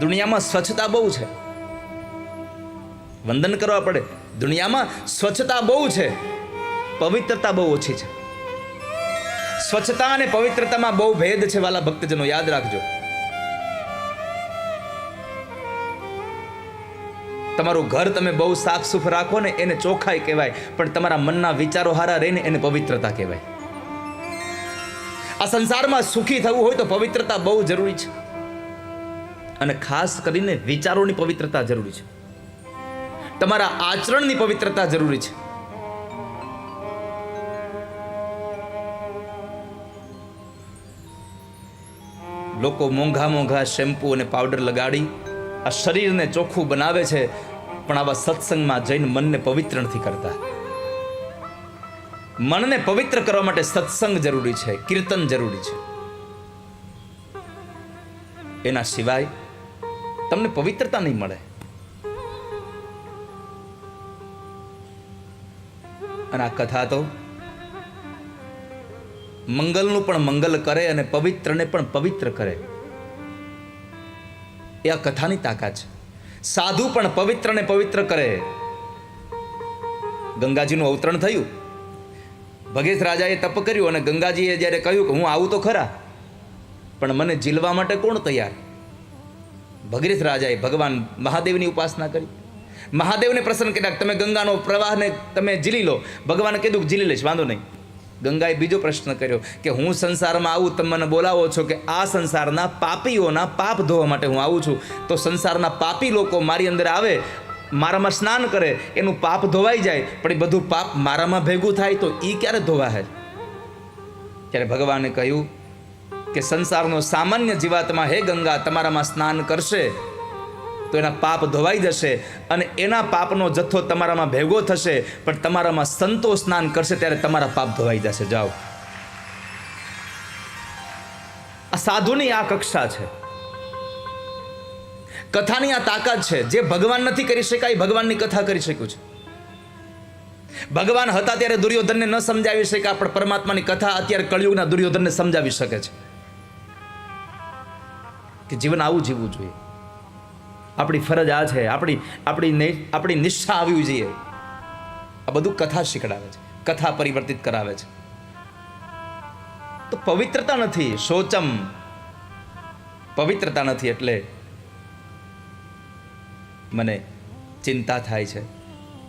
દુનિયામાં સ્વચ્છતા બહુ છે, વંદન કરવા પડે. દુનિયામાં સ્વચ્છતા બહુ છે, પવિત્રતા બહુ ઓછી છે. સ્વચ્છતા અને પવિત્રતામાં બહુ ભેદ છે વાલા ભક્તજનો, યાદ રાખજો. તમારું ઘર તમે બહુ સાફ સુફ રાખો ને એને ચોખ્ખાઈ કહેવાય, પણ તમારા મનના વિચારો હારા રહીને એને પવિત્રતા કહેવાય. આ સંસારમાં સુખી થવું હોય તો પવિત્રતા બહુ જરૂરી છે, અને ખાસ કરીને વિચારોની પવિત્રતા જરૂરી છે, તમારા આચરણની પવિત્રતા જરૂરી છે. લોકો મોંઘા મોંઘા શેમ્પુ અને પાવડર લગાડી આ શરીરને ચોખ્ખું બનાવે છે, પણ આવા સત્સંગમાં જઈને મનને પવિત્ર નથી કરતા. મનને પવિત્ર કરવા માટે સત્સંગ જરૂરી છે, કીર્તન જરૂરી છે. એના સિવાય તમને પવિત્રતા નહીં મળે. અને આ કથા તો મંગલનું પણ મંગલ કરે અને પવિત્રને પણ પવિત્ર કરે. એ આ કથાની તાકાત છે. સાધુ પણ પવિત્રને પવિત્ર કરે. ગંગાજીનું અવતરણ થયું, ભગેશ રાજાએ તપ કર્યું અને ગંગાજીએ જ્યારે કહ્યું કે હું આવું તો ખરા, પણ મને જીલવા માટે કોણ તૈયાર? ભગીરથ રાજાએ ભગવાન મહાદેવની ઉપાસના કરી, મહાદેવને પ્રસન્ન કર્યા. તમે ગંગાનો પ્રવાહને તમે ઝીલી લો. ભગવાને કીધું ઝીલી લઈશ, વાંધો નહીં. ગંગાએ બીજો પ્રશ્ન કર્યો કે હું સંસારમાં આવું, તમે મને બોલાવો છો કે આ સંસારના પાપીઓના પાપ ધોવા માટે હું આવું છું. તો સંસારના પાપી લોકો મારી અંદર આવે, મારામાં સ્નાન કરે, એનું પાપ ધોવાઈ જાય, પણ એ બધું પાપ મારામાં ભેગું થાય તો એ ક્યારે ધોવાય? ત્યારે ભગવાને કહ્યું કે સંસારનો સામાન્ય જીવાત્મા હે ગંગા તમારામાં સ્નાન કરશે તો એના પાપ ધોવાઈ જશે, અને એના પાપનો જથ્થો તમારામાં ભેગો થશે, પણ તમારામાં સંતો સ્નાન કરશે ત્યારે તમારા પાપ ધોવાઈ જશે. જાઓ. આ સાધુની આ કક્ષા છે, કથાની આ તાકાત છે. જે ભગવાન નથી કરી શકાય ભગવાનની કથા કરી શક્યું છે. ભગવાન હતા ત્યારે દુર્યોધનને ન સમજાવી શક્યા, પણ પરમાત્માની કથા અત્યારે કળિયુગના દુર્યોધનને સમજાવી શકે છે કે જીવન આવું જીવવું જોઈએ. આપણી ફરજ આ છે, આપણી નિષ્ઠા આવવી જોઈએ. આ બધું કથા શીખડાવે છે, કથા પરિવર્તિત કરાવે છે. તો પવિત્રતા નથી, શોચમ, પવિત્રતા નથી, એટલે મને ચિંતા થાય છે.